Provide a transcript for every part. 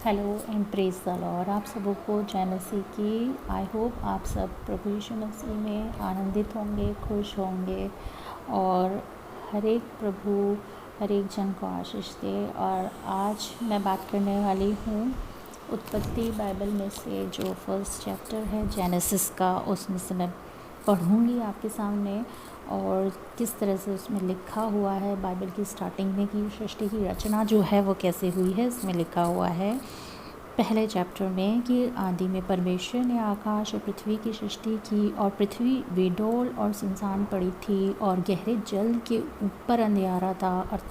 Hello and praise the Lord. आप सबों को जय मसीह की। आई होप आप सब प्रभु यीशु मसीह में आनंदित होंगे, खुश होंगे और हर एक प्रभु हर एक जन को आशीष दे। और आज मैं बात करने वाली हूँ उत्पत्ति बाइबल में से जो फर्स्ट चैप्टर है जेनेसिस का, उसमें से मैं पढ़ूँगी आपके सामने और किस तरह से उसमें लिखा हुआ है बाइबल की स्टार्टिंग में कि सृष्टि की रचना जो है वो कैसे हुई है। इसमें लिखा हुआ है पहले चैप्टर में कि आदि में परमेश्वर ने आकाश और पृथ्वी की सृष्टि की और पृथ्वी बेडौल और सुनसान पड़ी थी और गहरे जल के ऊपर अंधियारा था और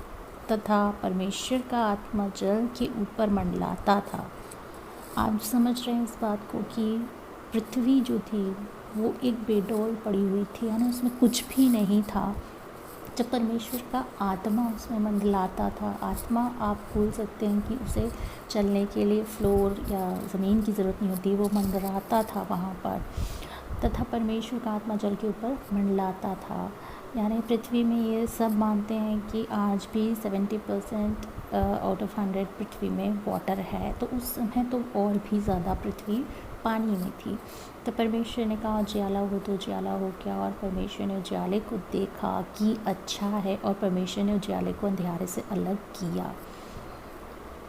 तथा परमेश्वर का आत्मा जल के ऊपर मंडलाता था। आप समझ रहे हैं इस बात को कि पृथ्वी जो थी वो एक बेडौल पड़ी हुई थी, यानी उसमें कुछ भी नहीं था। जब परमेश्वर का आत्मा उसमें मंडलाता था, आत्मा आप बोल सकते हैं कि उसे चलने के लिए फ्लोर या ज़मीन की ज़रूरत नहीं होती, वो मंडराता था वहाँ पर। तथा परमेश्वर का आत्मा जल के ऊपर मंडलाता था। यानी पृथ्वी में ये सब मानते हैं कि आज भी 70% आउट ऑफ 100 पृथ्वी में वाटर है। तो उस समय तो और भी ज़्यादा पृथ्वी पानी में थी। तो परमेश्वर ने कहा उजियाला हो, तो उजियाला हो गया। और परमेश्वर ने उजियाले को देखा कि अच्छा है और परमेश्वर ने उजियाले को अंधियारे से अलग किया।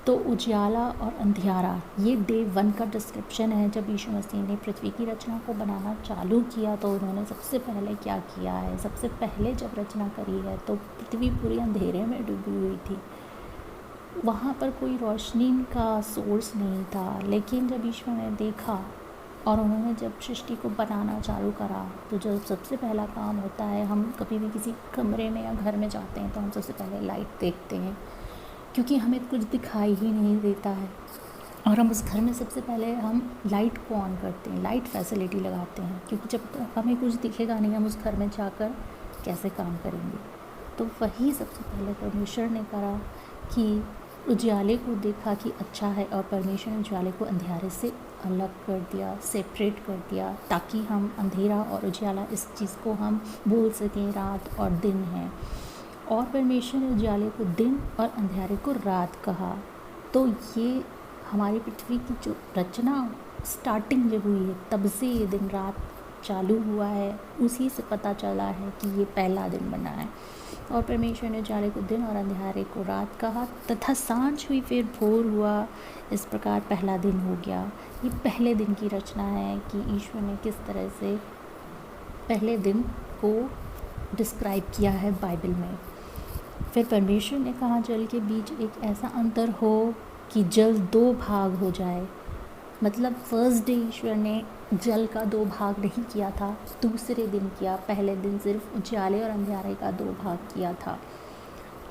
तो उजियाला और अंधियारा ये डे 1 का डिस्क्रिप्शन है। जब यीशु मसीह ने पृथ्वी की रचना को बनाना चालू किया तो उन्होंने सबसे पहले क्या किया है, सबसे पहले जब रचना करी है तो पृथ्वी पूरी अंधेरे में डूबी हुई थी। वहाँ पर कोई रोशनी का सोर्स नहीं था। लेकिन जब ईश्वर ने देखा और उन्होंने जब सृष्टि को बनाना चालू करा तो जब सबसे पहला काम होता है, हम कभी भी किसी कमरे में या घर में जाते हैं तो हम सबसे पहले लाइट देखते हैं, क्योंकि हमें कुछ दिखाई ही नहीं देता है। और हम उस घर में सबसे पहले हम लाइट को ऑन करते हैं, लाइट फैसिलिटी लगाते हैं, क्योंकि जब तक हमें कुछ दिखेगा नहीं हम उस घर में जाकर कैसे काम करेंगे। तो वही सबसे पहले परमेश्वर ने करा कि उजियाले को देखा कि अच्छा है और परमेश्वर ने उजियाले को अंधियारे से अलग कर दिया, सेपरेट कर दिया, ताकि हम अंधेरा और उजियाला इस चीज़ को हम बोल सकें रात और दिन है। और परमेश्वर ने उजियाले को दिन और अंधियारे को रात कहा। तो ये हमारी पृथ्वी की जो रचना स्टार्टिंग जब हुई है तब से ये दिन रात चालू हुआ है, उसी से पता चला है कि ये पहला दिन बना है। और परमेश्वर ने उजियाले को दिन और अंधियारे को रात कहा तथा सांझ हुई फिर भोर हुआ, इस प्रकार पहला दिन हो गया। ये पहले दिन की रचना है कि ईश्वर ने किस तरह से पहले दिन को डिस्क्राइब किया है बाइबल में। फिर परमेश्वर ने कहा जल के बीच एक ऐसा अंतर हो कि जल 2 भाग हो जाए। मतलब फर्स्ट डे ईश्वर ने जल का 2 भाग नहीं किया था, दूसरे दिन किया। पहले दिन सिर्फ उजियाले और अंधियारे का 2 भाग किया था।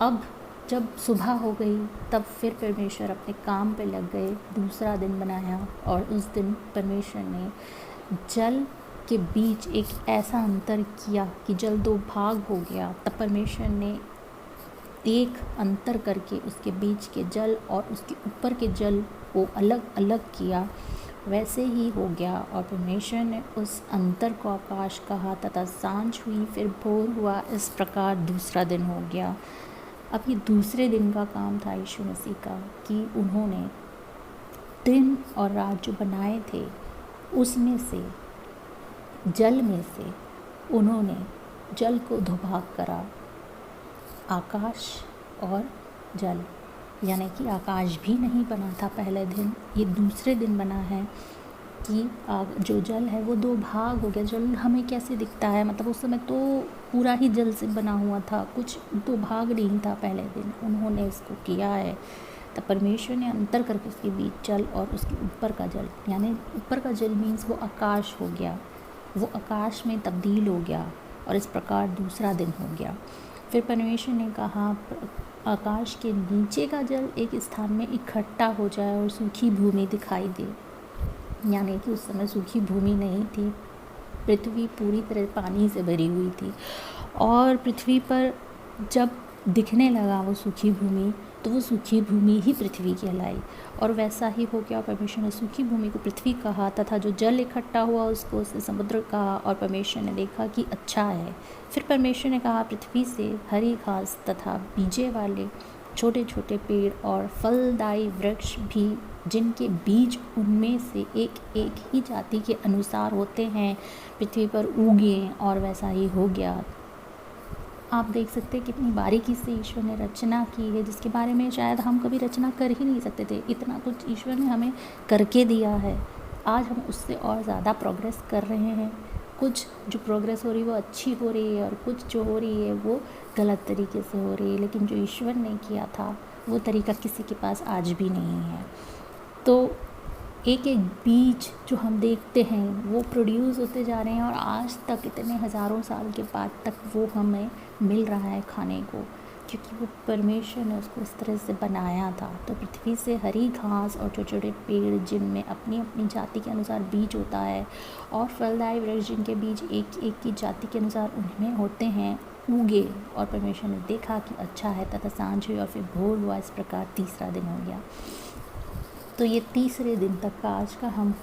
अब जब सुबह हो गई तब फिर परमेश्वर अपने काम पे लग गए, दूसरा दिन बनाया और उस दिन परमेश्वर ने जल के बीच एक ऐसा अंतर किया कि जल 2 भाग हो गया। तब परमेश्वर ने एक अंतर करके उसके बीच के जल और उसके ऊपर के जल को अलग अलग किया। वैसे ही हो गया और परमेश्वर ने उस अंतर को आकाश कहा तथा सांझ हुई फिर भोर हुआ, इस प्रकार दूसरा दिन हो गया। अब ये दूसरे दिन का काम था यीशु मसीह का कि उन्होंने दिन और रात जो बनाए थे उसमें से जल में से उन्होंने जल को 2 भाग करा, आकाश और जल। यानी कि आकाश भी नहीं बना था पहले दिन, ये दूसरे दिन बना है कि जो जल है वो 2 भाग हो गया। जल हमें कैसे दिखता है, मतलब उस समय तो पूरा ही जल से बना हुआ था, कुछ 2 भाग नहीं था पहले दिन। उन्होंने इसको किया है तब परमेश्वर ने अंतर करके उसके बीच जल और उसके ऊपर का जल, यानी ऊपर का जल मीन्स वो आकाश हो गया, वो आकाश में तब्दील हो गया और इस प्रकार दूसरा दिन हो गया। फिर परमेश्वर ने कहा आकाश के नीचे का जल एक स्थान में इकट्ठा हो जाए और सूखी भूमि दिखाई दे। यानी कि उस समय सूखी भूमि नहीं थी, पृथ्वी पूरी तरह पानी से भरी हुई थी। और पृथ्वी पर जब दिखने लगा वो सूखी भूमि तो वो सूखी भूमि ही पृथ्वी कहलाई। और वैसा ही हो गया। परमेश्वर ने सूखी भूमि को पृथ्वी कहा तथा जो जल इकट्ठा हुआ उसको उसने समुद्र कहा। और परमेश्वर ने देखा कि अच्छा है। फिर परमेश्वर ने कहा पृथ्वी से हरी घास तथा बीजे वाले छोटे छोटे पेड़ और फलदायी वृक्ष भी जिनके बीज उनमें से एक एक ही जाति के अनुसार होते हैं पृथ्वी पर उगे, और वैसा ही हो गया। आप देख सकते हैं कितनी बारीकी से ईश्वर ने रचना की है, जिसके बारे में शायद हम कभी रचना कर ही नहीं सकते थे। इतना कुछ ईश्वर ने हमें करके दिया है। आज हम उससे और ज़्यादा प्रोग्रेस कर रहे हैं। कुछ जो प्रोग्रेस हो रही है वो अच्छी हो रही है, और कुछ जो हो रही है वो गलत तरीके से हो रही है, लेकिन जो ईश्वर ने किया था वो तरीका किसी के पास आज भी नहीं है। तो एक एक बीज जो हम देखते हैं वो प्रोड्यूस होते जा रहे हैं, और आज तक इतने हज़ारों साल के बाद तक वो हमें मिल रहा है खाने को, क्योंकि वो परमेश्वर ने उसको इस तरह से बनाया था। तो पृथ्वी से हरी घास और छोटे छोटे पेड़ जिनमें अपनी अपनी जाति के अनुसार बीज होता है, और फलदायी वृक्ष जिनके बीज एक एक की जाति के अनुसार उनमें होते हैं, उगे, और परमेश्वर ने देखा कि अच्छा है, तथा सांझ हुई और फिर भोर हुआ। इस प्रकार तीसरा दिन हो गया। तो ये तीसरे दिन तक का आज का हम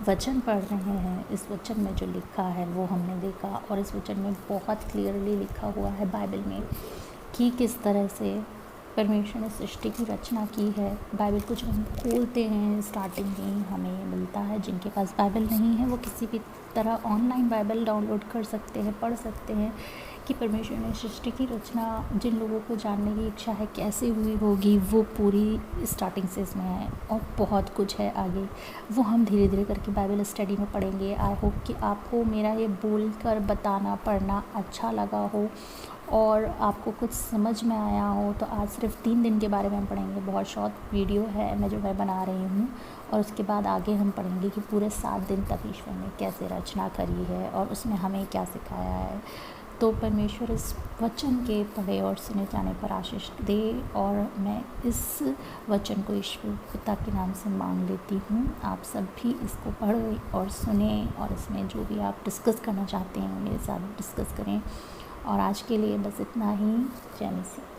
वचन पढ़ रहे हैं। इस वचन में जो लिखा है वो हमने देखा, और इस वचन में बहुत क्लियरली लिखा हुआ है बाइबल में कि किस तरह से परमेश्वर ने सृष्टि की रचना की है। बाइबल को जब हम खोलते हैं स्टार्टिंग में हमें ये मिलता है, जिनके पास बाइबल नहीं है वो किसी भी तरह ऑनलाइन बाइबल डाउनलोड कर सकते हैं, पढ़ सकते हैं कि परमेश्वर ने सृष्टि की रचना, जिन लोगों को जानने की इच्छा है कैसे हुई होगी, वो पूरी स्टार्टिंग से इसमें है, और बहुत कुछ है आगे। वो हम धीरे धीरे करके बाइबल स्टडी में पढ़ेंगे। आई होप कि आपको मेरा ये बोल कर बताना पढ़ना अच्छा लगा हो, और आपको कुछ समझ में आया हो। तो आज सिर्फ 3 दिन के बारे में हम पढ़ेंगे। बहुत शॉर्ट वीडियो है मैं बना रही हूँ, और उसके बाद आगे हम पढ़ेंगे कि पूरे 7 दिन तक ईश्वर ने कैसे रचना करी है, और उसमें हमें क्या सिखाया है। तो परमेश्वर इस वचन के पढ़े और सुने जाने पर आशीष दे, और मैं इस वचन को ईश्वर पिता के नाम से मांग लेती हूँ। आप सब भी इसको पढ़ें और सुने, और इसमें जो भी आप डिस्कस करना चाहते हैं मेरे साथ डिस्कस करें। और आज के लिए बस इतना ही। जय मसीह।